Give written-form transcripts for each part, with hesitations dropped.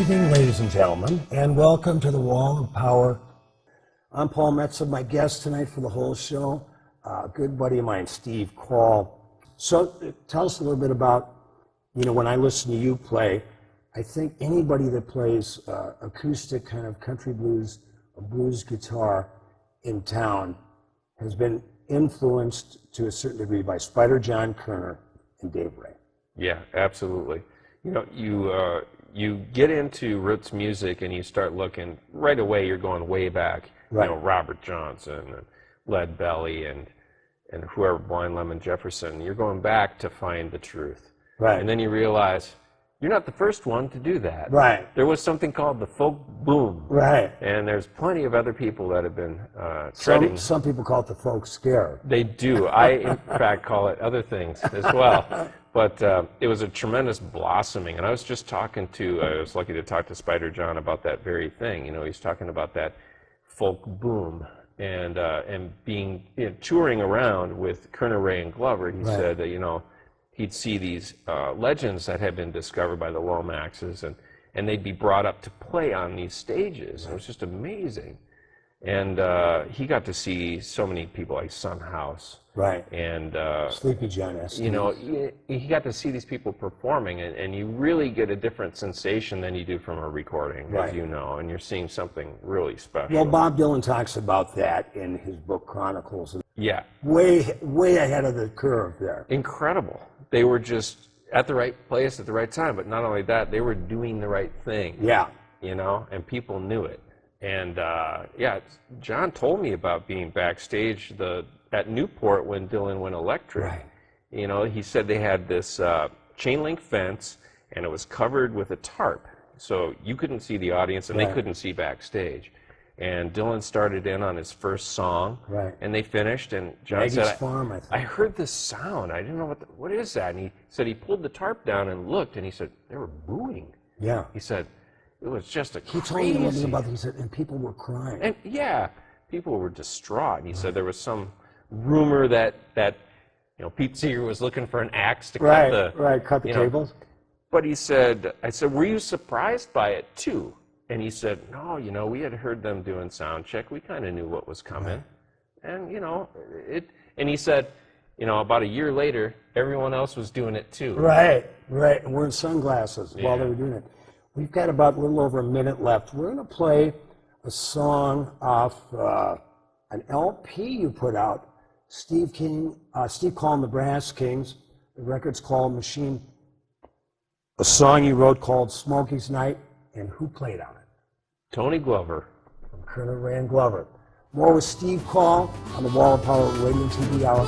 evening, ladies and gentlemen, and welcome to the Wall of Power. I'm Paul Metsa, my guest tonight for the whole show, a good buddy of mine, Steve Kaul. So tell us a little bit about, when I listen to you play, I think anybody that plays acoustic kind of country blues, a blues guitar in town has been influenced to a certain degree by Spider John Kerner and Dave Ray. Yeah, absolutely. You get into roots music and you start looking, right away you're going way back, right. Robert Johnson and Lead Belly and whoever, Blind Lemon Jefferson. You're going back to find the truth. Right. And then you realize you're not the first one to do that. Right. There was something called the folk boom. Right. And there's plenty of other people that have been treading. Some people call it the folk scare. They do. I, in fact, call it other things as well. But it was a tremendous blossoming. And I was just I was lucky to talk to Spider John about that very thing. He's talking about that folk boom and being, touring around with Kerner, Ray, and Glover. He said that, he'd see these legends that had been discovered by the Lomaxes, and they'd be brought up to play on these stages. It was just amazing. And he got to see so many people like Son House. Right. And Sleepy John S. He got to see these people performing, and you really get a different sensation than you do from a recording, as you know, and you're seeing something really special. Well, Bob Dylan talks about that in his book Chronicles. Yeah. Way ahead of the curve there. Incredible. They were just at the right place at the right time, but not only that, they were doing the right thing. Yeah. And people knew it. And John told me about being backstage at Newport when Dylan went electric. Right. He said they had this chain link fence, and it was covered with a tarp, so you couldn't see the audience, and they couldn't see backstage. And Dylan started in on his first song, and they finished, and John said, I heard this sound. I didn't know what is that? And he said he pulled the tarp down and looked, and he said, they were booing. Yeah. He said, it was just He told me a little bit about it. He said, and people were crying. And people were distraught. And he said there was some rumor that Pete Seeger was looking for an axe to cut the tables. But he said, I said, were you surprised by it too? And he said, no, we had heard them doing sound check. We kind of knew what was coming. And, and he said, about a year later, everyone else was doing it too. Right. And wearing sunglasses while they were doing it. We've got about a little over a minute left. We're going to play a song off an LP you put out, Steve Kaul and the Brass Kings. The record's called Machine. A song you wrote called Smokey's Night, and who played on it? Tony Glover. From Kerner, Ray, and Glover. More with Steve Kaul on the Wall of Power Radio and TV Hour.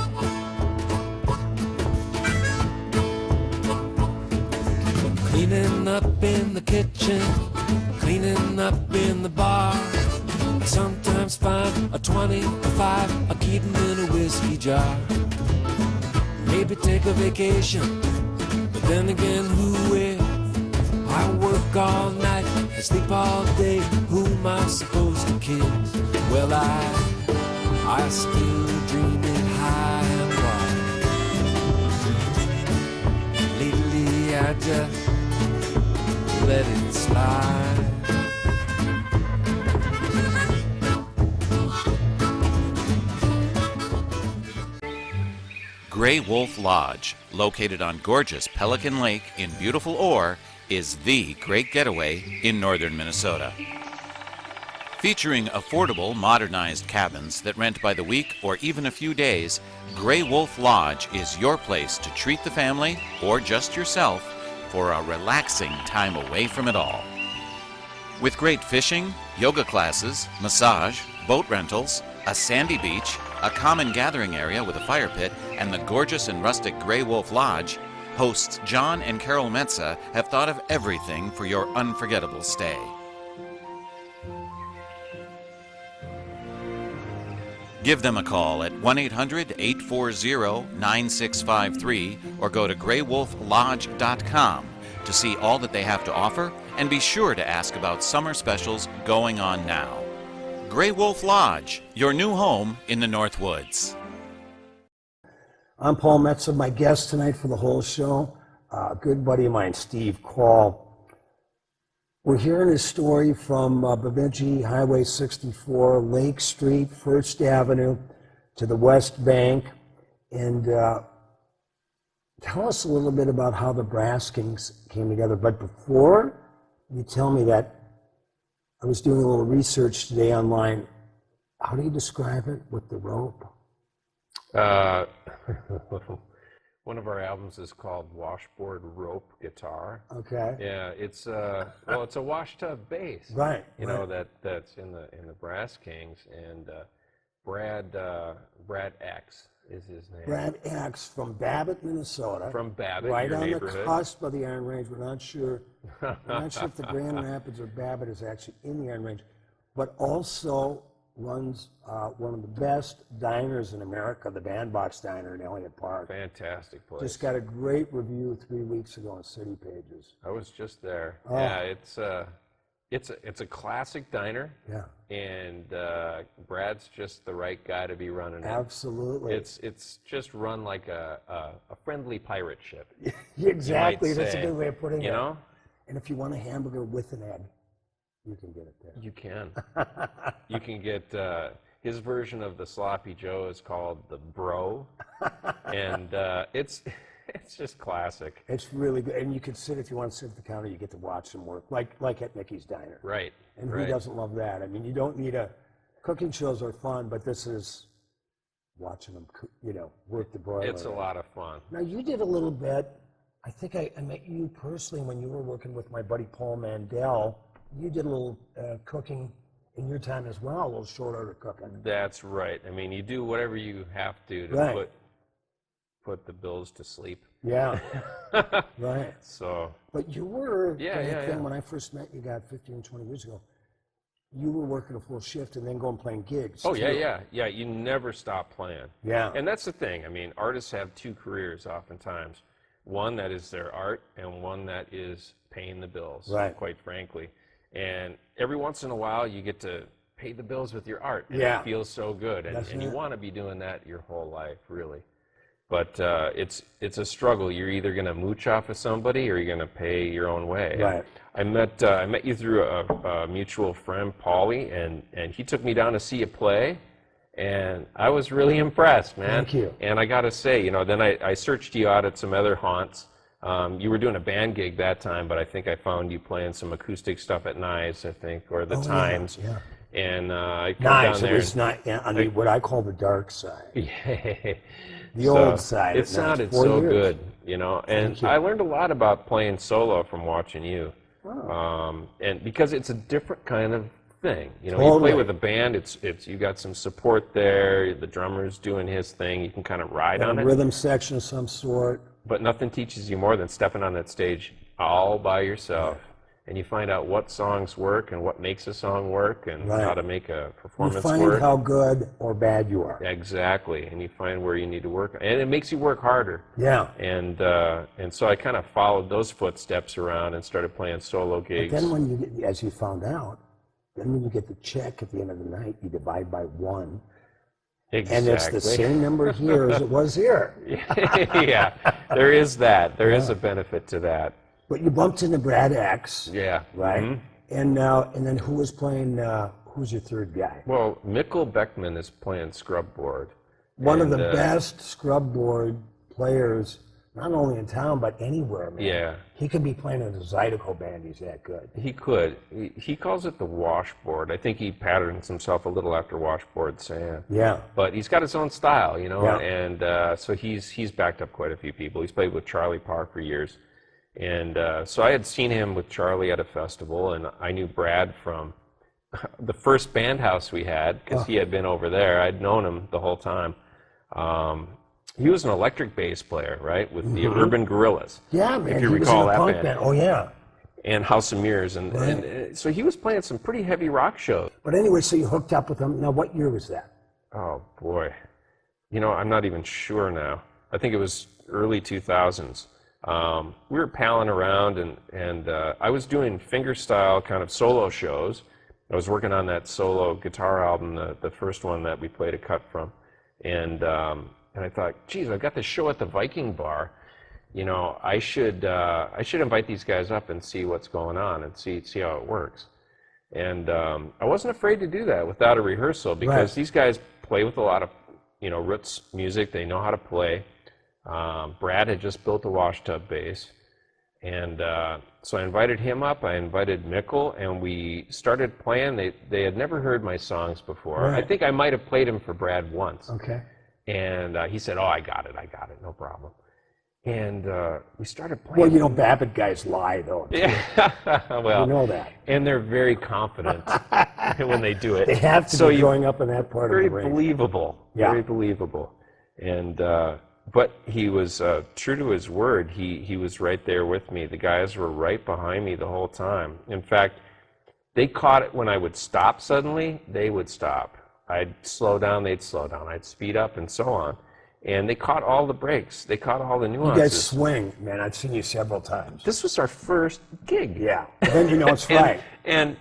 Cleaning up in the kitchen, cleaning up in the bar. I sometimes find a 20, a 5, a keeping in a whiskey jar. Maybe take a vacation, but then again, who will? I work all night and sleep all day. Who am I supposed to kiss? Well, I still dream it high and wide. Lately, I just let it slide. Gray Wolf Lodge, located on gorgeous Pelican Lake in beautiful Orr, is the great getaway in northern Minnesota. Featuring affordable, modernized cabins that rent by the week or even a few days, Gray Wolf Lodge is your place to treat the family or just yourself for a relaxing time away from it all. With great fishing, yoga classes, massage, boat rentals, a sandy beach, a common gathering area with a fire pit, and the gorgeous and rustic Gray Wolf Lodge, hosts John and Carol Metsa have thought of everything for your unforgettable stay. Give them a call at 1-800-840-9653 or go to graywolflodge.com to see all that they have to offer, and be sure to ask about summer specials going on now. Gray Wolf Lodge, your new home in the North Woods. I'm Paul Metsa, my guest tonight for the whole show, a good buddy of mine, Steve Kaul. We're hearing a story from Bemidji Highway 64, Lake Street, First Avenue to the West Bank. And tell us a little bit about how the Brass Kings came together. But before you tell me that, I was doing a little research today online. How do you describe it with the rope? One of our albums is called Washboard Rope Guitar. Okay. Yeah, it's well, it's a wash tub bass. Right. You know, that's in the Brass Kings, and Brad X is his name. Brad X from Babbitt, Minnesota. From Babbitt, right your on neighborhood. the cusp of the Iron Range. We're not sure. We're not sure if the Grand Rapids or Babbitt is actually in the Iron Range, but also runs one of the best diners in America, the Bandbox Diner in Elliott Park. Fantastic place. Just got a great review 3 weeks ago on City Pages. I was just there. Oh. Yeah, it's a classic diner. Yeah. And Brad's just the right guy to be running it. Absolutely. It's just run like a friendly pirate ship. Exactly. That's a say. good way of putting it. You know? And if you want a hamburger with an egg, you can get it there. You can. You can get his version of the Sloppy Joe is called the Bro, and it's just classic. It's really good, and you can sit if you want to sit at the counter. You get to watch them work, like at Mickey's Diner. Right. And right. who doesn't love that? I mean, you don't need a cooking shows are fun, but this is watching them, work the broiler. It's a lot of fun. Now you did a little bit. I think I met you personally when you were working with my buddy Paul Mandel. You did a little cooking in your time as well, a little short order cooking. That's right. I mean, you do whatever you have to Right. put the bills to sleep. Yeah, right. So. But you were, Yeah. when I first met you, 15, 20 years ago, you were working a full shift and then going playing gigs. Oh, too. yeah. You never stop playing. Yeah. And that's the thing. I mean, artists have two careers oftentimes. One that is their art, and one that is paying the bills, Right. quite frankly. And every once in a while, you get to pay the bills with your art, and Yeah. it feels so good. And you it. want to be doing that your whole life, really. But it's a struggle. You're either going to mooch off of somebody, or you're going to pay your own way. Right. I met you through a mutual friend, Paulie, and he took me down to see you play, and I was really impressed, man. Thank you. And I got to say, then I searched you out at some other haunts. You were doing a band gig that time, but I think I found you playing some acoustic stuff at Knives, I think, or the Times. Yeah. And I come Knives, down it there. was not on what I call the dark side. Yeah. The old side. It at Knives. sounded 4 so years. good, and Thank you. I learned a lot about playing solo from watching you. Oh. And because it's a different kind of thing, you Totally. play with a band, it's you got some support there, the drummer's doing his thing, you can kind of ride on A it, rhythm section of some sort. but nothing teaches you more than stepping on that stage all by yourself, and you find out what songs work and what makes a song work, and Right. how to make a You performance find work. how good or bad you are. Exactly, and you find where you need to work, and it makes you work harder. Yeah. And so I kind of followed those footsteps around and started playing solo gigs. Then when you get, as you found out, then when you get the check at the end of the night, you divide by 1. Exactly. And it's the same number here as it was here. Yeah, there is that. There is a benefit to that. But you bumped into Brad X, Yeah. right? Mhm. And then who was playing, who's your third guy? Well, Mikkel Beckman is playing scrubboard. One of And, the best scrub board players, not only in town, but anywhere, man. Yeah. He could be playing in a Zydeco band, he's that good. He could. He calls it the washboard. I think he patterns himself a little after Washboard Sam. Yeah. But he's got his own style, Yeah. and so he's backed up quite a few people. He's played with Charlie Park for years. And so I had seen him with Charlie at a festival, and I knew Brad from the first band house we had, because he had been over there. I'd known him the whole time. He was an electric bass player, right, with the Urban Gorillas. Yeah, man. If you he was recall in a that punk band. band. Oh, yeah. And House of Mirrors, and so he was playing some pretty heavy rock shows. But anyway, so you hooked up with him. Now, what year was that? Oh boy, I'm not even sure now. I think it was early 2000s. We were palling around, and I was doing fingerstyle kind of solo shows. I was working on that solo guitar album, the first one that we played a cut from, and I thought, geez, I've got this show at the Viking Bar, you know, I should invite these guys up and see what's going on and see how it works. And I wasn't afraid to do that without a rehearsal, because these guys play with a lot of, you know, roots music. They know how to play. Brad had just built a washtub bass, and so I invited him up. I invited Mpls, and we started playing. They had never heard my songs before. I think I might have played them for Brad once. Okay. And he said, "Oh, I got it, no problem." And we started playing. Well, you know, Babbitt guys lie, though. Yeah, well, you know that. And they're very confident when they do it. They have to be growing up in that part of the ring. Very believable. Yeah. Very believable. And but he was true to his word. He was right there with me. The guys were right behind me the whole time. In fact, they caught it when I would stop suddenly. They would stop. I'd slow down. They'd slow down. I'd speed up, and so on. And they caught all the breaks. They caught all the nuances. You guys swing, man. I've seen you several times. This was our first gig. Yeah. And then you know it's right. And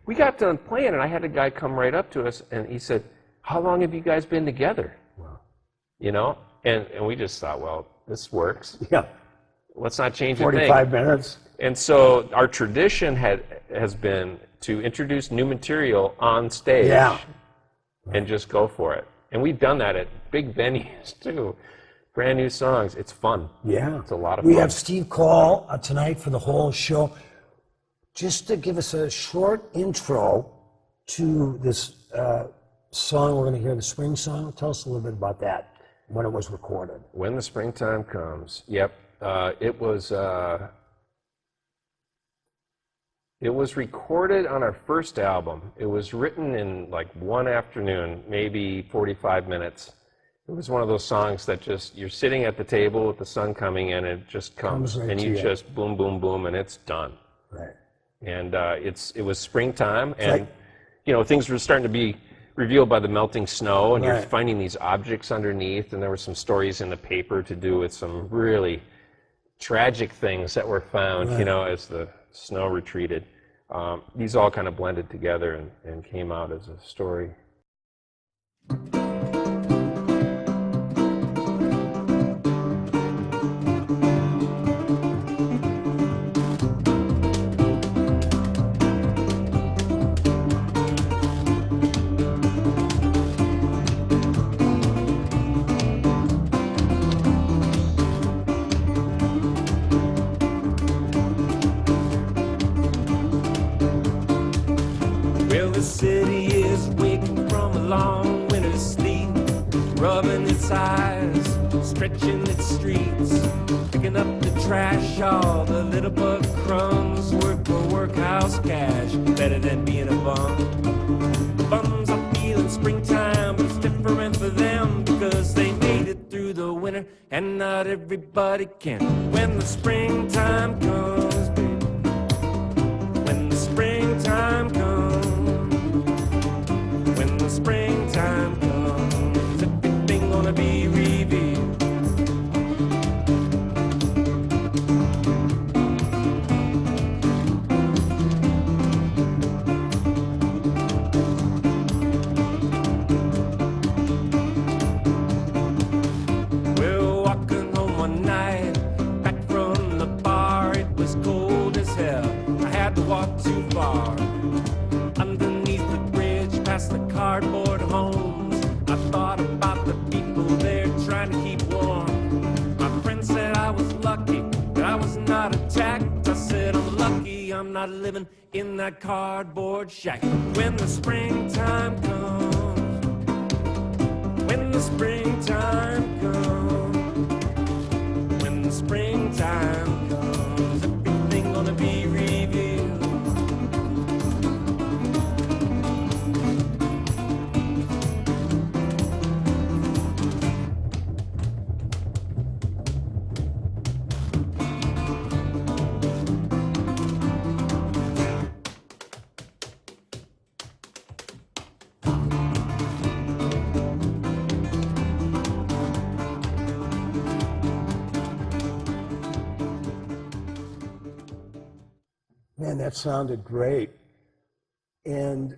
we got done playing, and I had a guy come right up to us, and he said, "How long have you guys been together?" Wow. You know? And we just thought, well, this works. Yeah. Let's not change a thing. 45 minutes. And so our tradition has been to introduce new material on stage. Yeah. And just go for it. And we've done that at big venues too. Brand new songs. It's fun. Yeah. It's a lot of fun. We have Steve Kaul tonight for the whole show. Just to give us a short intro to this song we're going to hear, the spring song. Tell us a little bit about that, when it was recorded. When the Springtime Comes. Yep. It was recorded on our first album. It was written in like one afternoon, maybe 45 minutes. It was one of those songs that just, you're sitting at the table with the sun coming in, and it just comes right and to you you. just boom, boom, boom, and it's done. Right. And it was springtime, and you know, things were starting to be revealed by the melting snow, and you're finding these objects underneath, and there were some stories in the paper to do with some really tragic things that were found, you know, as the snow retreated. These all kind of blended together and came out as a story. Well, the city is waking from a long winter's sleep, rubbing its eyes, stretching its streets, picking up the trash, all the little bug crumbs. Work for workhouse cash, better than being a bum. The bums are feeling springtime, but it's different for them because they made it through the winter, and not everybody can. When the springtime comes, baby, when the springtime comes, when the springtime comes, everything gonna be revealed. Well, walking home one night, back from the bar, it was cold as hell. I had to walk too far. Underneath the bridge, past the cardboard homes, I thought about the people there trying to keep warm. My friend said I was lucky that I was not attacked. I said I'm lucky I'm not living in that cardboard shack. When the springtime comes, when the springtime comes, when the springtime comes, everything gonna be revealed. Man, that sounded great. And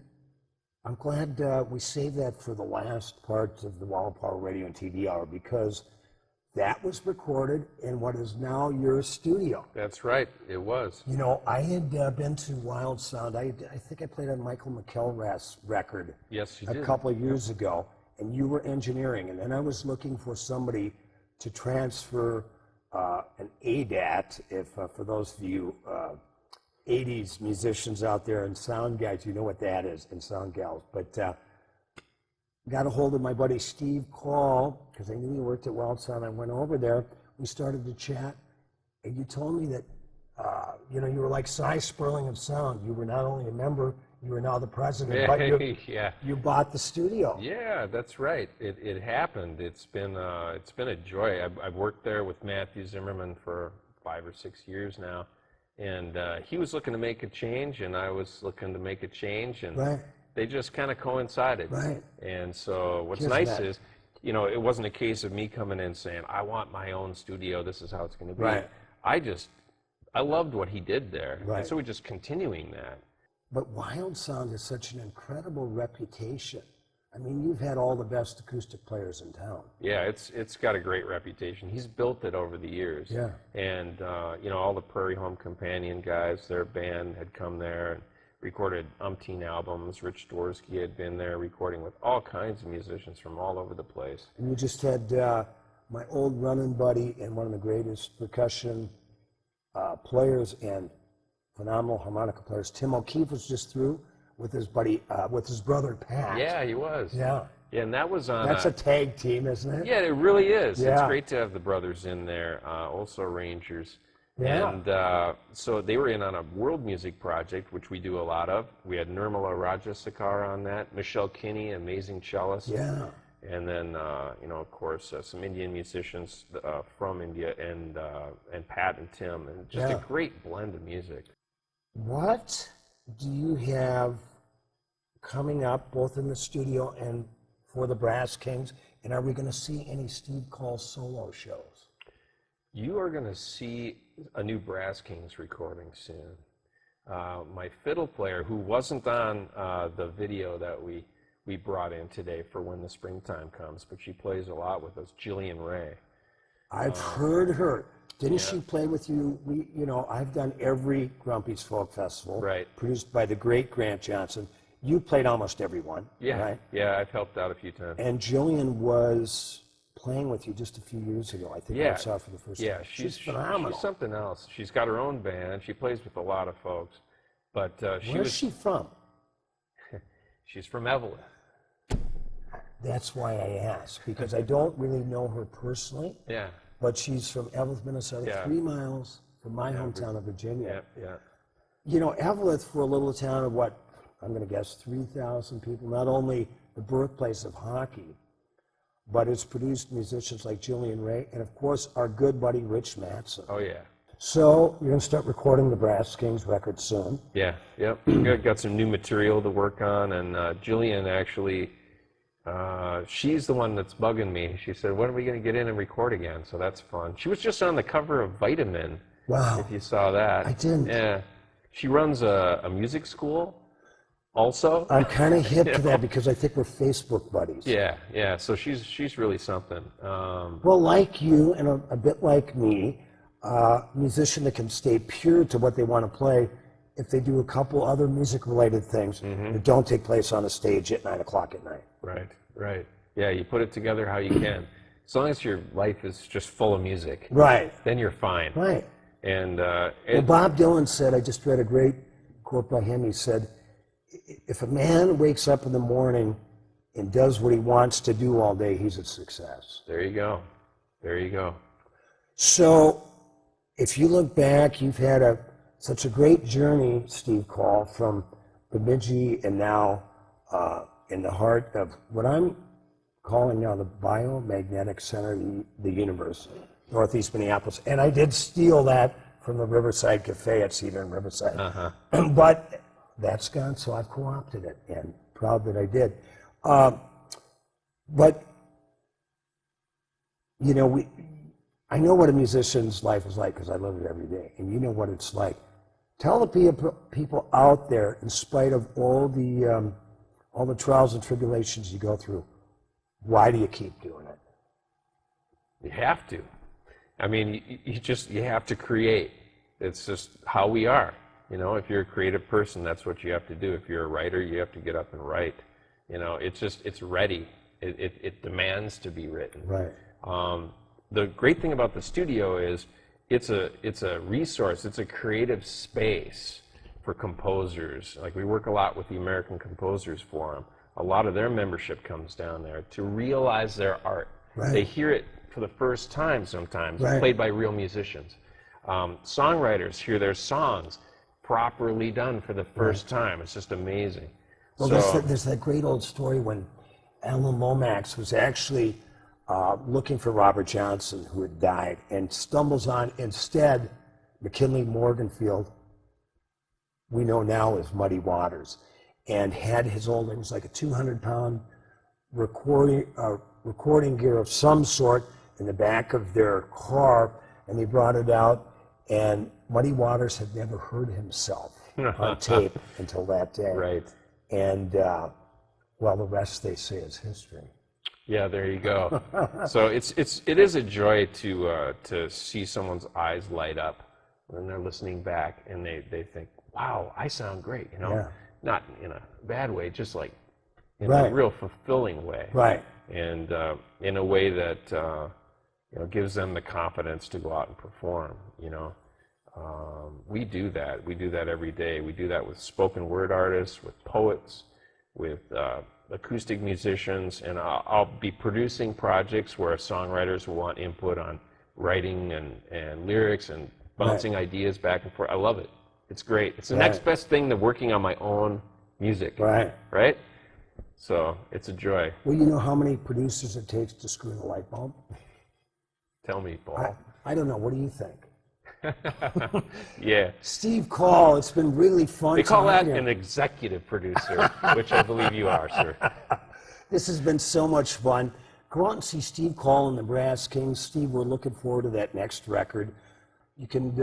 I'm glad we saved that for the last part of the Wall of Power Radio and TV Hour, because that was recorded in what is now your studio. That's right, it was. You know, I had been to Wild Sound. I think I played on Michael McElrath's record Yes, you a did. couple of years ago, and you were engineering, and then I was looking for somebody to transfer an ADAT, if for those of you 80s musicians out there and sound guys, you know what that is, and sound gals. But got a hold of my buddy Steve Kaul, because I knew he worked at Wild Sound. I went over there, we started to chat, and you told me that you know, you were like Cy Sperling of sound. You were not only a member, you were now the president, but you bought the studio. Yeah, that's right. It happened. It's been a joy. I've worked there with Matthew Zimmerman for 5 or 6 years now, and he was looking to make a change, and I was looking to make a change, and Right. they just kind of coincided. Right. And so what's Just nice that. is, you know, it wasn't a case of me coming in saying, I want my own studio, this is how it's going to be. Right. I loved what he did there. Right. And so we're just continuing that. But Wild Sound has such an incredible reputation. I mean, you've had all the best acoustic players in town. Yeah, it's got a great reputation. He's built it over the years. Yeah. And, you know, all the Prairie Home Companion guys, their band had come there and recorded umpteen albums. Rich Dworsky had been there recording with all kinds of musicians from all over the place. And you just had my old running buddy and one of the greatest percussion players and phenomenal harmonica players. Tim O'Keefe was just through with his buddy, with his brother Pat. Yeah, he was. Yeah. Yeah, and that was on. That's a tag team, isn't it? Yeah, it really is. Yeah. It's great to have the brothers in there, also Rangers. Yeah. And so they were in on a world music project, which we do a lot of. We had Nirmala Rajasakar on that, Michelle Kinney, amazing cellist. Yeah. And then, you know, of course, some Indian musicians from India, and Pat and Tim, and just Yeah. a great blend of music. What do you have coming up, both in the studio and for the Brass Kings? And are we going to see any Steve Kaul solo shows? You are going to see a new Brass Kings recording soon. My fiddle player, who wasn't on the video that we brought in today for When the Springtime Comes, but she plays a lot with us, Jillian Ray. I've heard her. Didn't she play with you? You know, I've done every Grumpy's Folk Festival, Right. produced by the great Grant Johnson. You played almost every one, Yeah, right? yeah, I've helped out a few times. And Jillian was playing with you just a few years ago. I think I saw her for the first Yeah, time. She's phenomenal. She's something else. She's got her own band. She plays with a lot of folks. But Where's she from? she's from Evelyn. That's why I asked, because I don't really know her personally, Yeah, but she's from Evelyn, Minnesota, Yeah. 3 miles from my hometown of Virginia. yeah. You know, Evelyn, for a little town of what, I'm going to guess 3,000 people, not only the birthplace of hockey, but it's produced musicians like Jillian Ray and, of course, our good buddy Rich Mattson. Oh, yeah. So you're going to start recording the Brass Kings record soon. Yeah, yep. Got some new material to work on, and Jillian actually, she's the one that's bugging me. She said, when are we going to get in and record again? So that's fun. She was just on the cover of Vitamin, Wow. if you saw that. I didn't. Yeah. She runs a music school also. I'm kind of hip to that because I think we're Facebook buddies. Yeah. So she's really something. Well, like you and a bit like me, musician that can stay pure to what they want to play if they do a couple other music-related things that don't take place on a stage at 9 o'clock at night. Right. Yeah, you put it together how you can. As long as your life is just full of music, Right, then you're fine. right. And Well, Bob Dylan said, I just read a great quote by him. He said, if a man wakes up in the morning and does what he wants to do all day, he's a success. there you go. So if you look back, you've had such a great journey, Steve Kaul, from Bemidji and now in the heart of what I'm calling now the biomagnetic center of the universe, Northeast Minneapolis. And I did steal that from the Riverside Cafe at Cedar and Riverside. But that's gone, so I've co-opted it, and proud that I did. But, you know, I know what a musician's life is like because I live it every day, and you know what it's like. Tell the people out there, in spite of all the trials and tribulations you go through, why do you keep doing it? You have to. I mean, you have to create. It's just how we are. You know, if you're a creative person, that's what you have to do. If you're a writer, you have to get up and write. You know, it's ready. It demands to be written. Right. The great thing about the studio is it's a resource. It's a creative space for composers. Like, we work a lot with the American Composers Forum. A lot of their membership comes down there to realize their art. Right. They hear it for the first time sometimes, Right. played by real musicians. Songwriters hear their songs properly done for the first time. It's just amazing. Well, So, there's that great old story when Alan Lomax was actually looking for Robert Johnson, who had died, and stumbles on, instead, McKinley Morganfield, we know now as Muddy Waters, and had his old, it was like a 200-pound recording gear of some sort in the back of their car, and they brought it out, and Muddy Waters had never heard himself on tape until that day. right. And, well, the rest, they say, is history. Yeah, there you go. So it is a joy to see someone's eyes light up when they're listening back and they think, wow, I sound great, you know? Yeah. Not in a bad way, just like in Right. a real fulfilling way. Right. And in a way that you know, gives them the confidence to go out and perform, you know? We do that. We do that every day. We do that with spoken word artists, with poets, with acoustic musicians, and I'll be producing projects where songwriters will want input on writing and lyrics and bouncing ideas back and forth. I love it. It's great. It's the next best thing to working on my own music. Right. Right? So it's a joy. Well, you know how many producers it takes to screw in a light bulb? Tell me, Paul. I don't know. What do you think? Yeah. Steve Kaul, it's been really fun. They call that talking to you. an executive producer, which I believe you are, sir. This has been so much fun. Go out and see Steve Kaul and the Brass Kings. Steve, we're looking forward to that next record. You can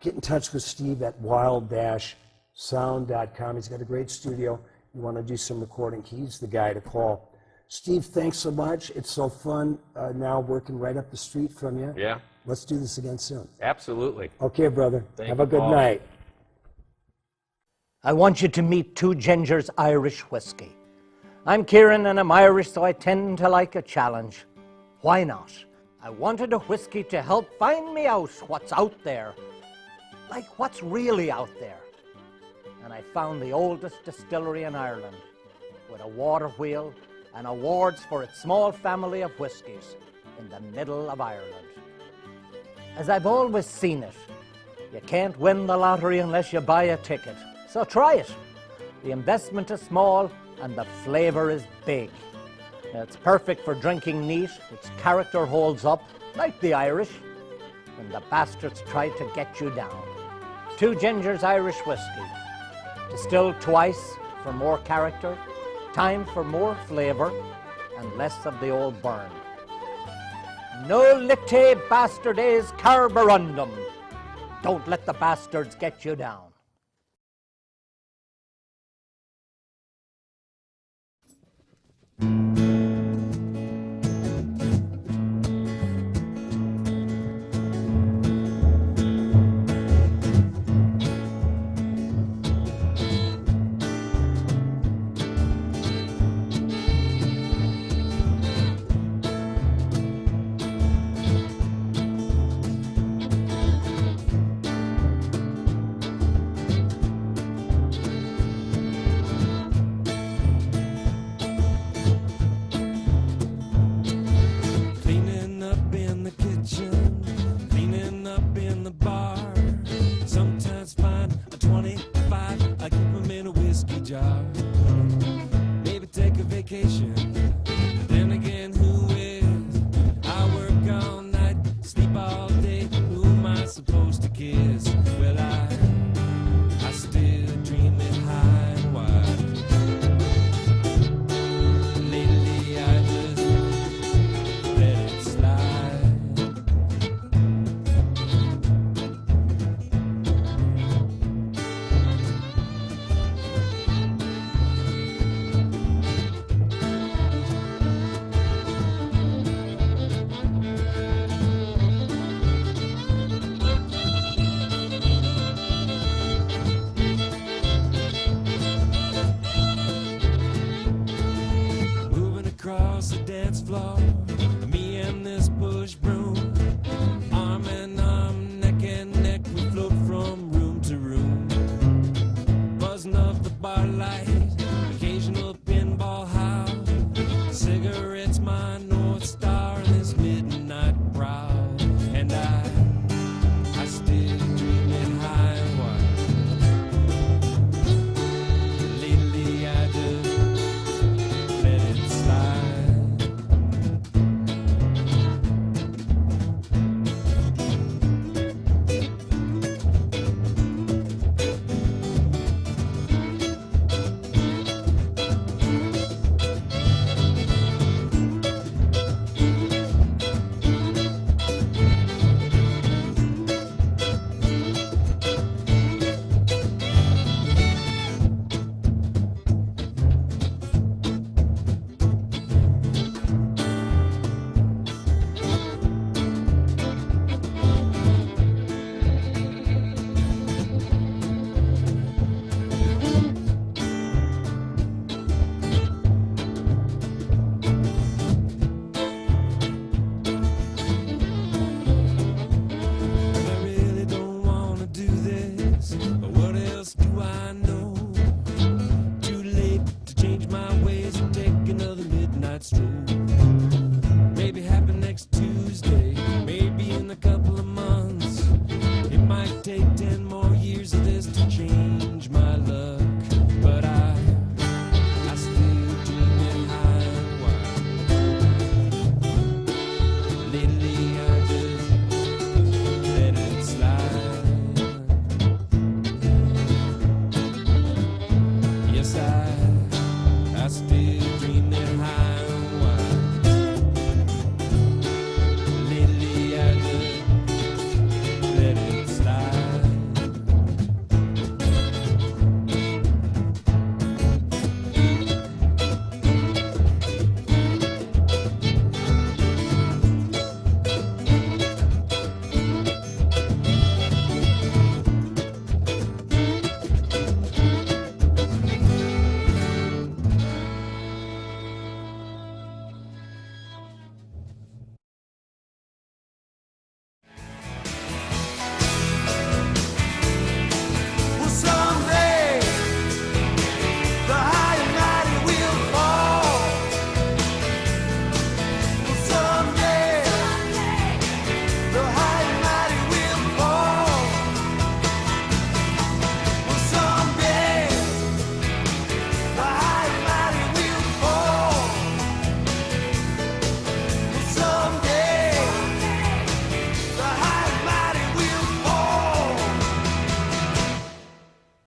get in touch with Steve at wild-sound.com. He's got a great studio. You want to do some recording, he's the guy to call. Steve, thanks so much. It's so fun now working right up the street from you. Yeah, Let's do this again soon. absolutely. Okay, brother. Thank Have a you, good Paul. night. I want you to meet Two Gingers Irish Whiskey. I'm Kieran and I'm Irish, so I tend to like a challenge. Why not? I wanted a whiskey to help find me out what's out there. Like what's really out there. And I found the oldest distillery in Ireland with a water wheel and awards for its small family of whiskies in the middle of Ireland. As I've always seen it, you can't win the lottery unless you buy a ticket. So try it. The investment is small and the flavor is big. Now, it's perfect for drinking neat. Its character holds up, like the Irish, when the bastards try to get you down. Two Gingers Irish Whiskey. Distilled twice for more character, time for more flavor, and less of the old burn. No lite bastardes carborundum. Don't let the bastards get you down. Cleaning up in the kitchen, cleaning up in the bar. Sometimes find a 25, I keep 'em in a whiskey jar. Maybe take a vacation, then again, who is? I work all night, sleep all day, who am I supposed to kiss? Well, I still dream it high and wide. Lately I just let it slide. night stroll.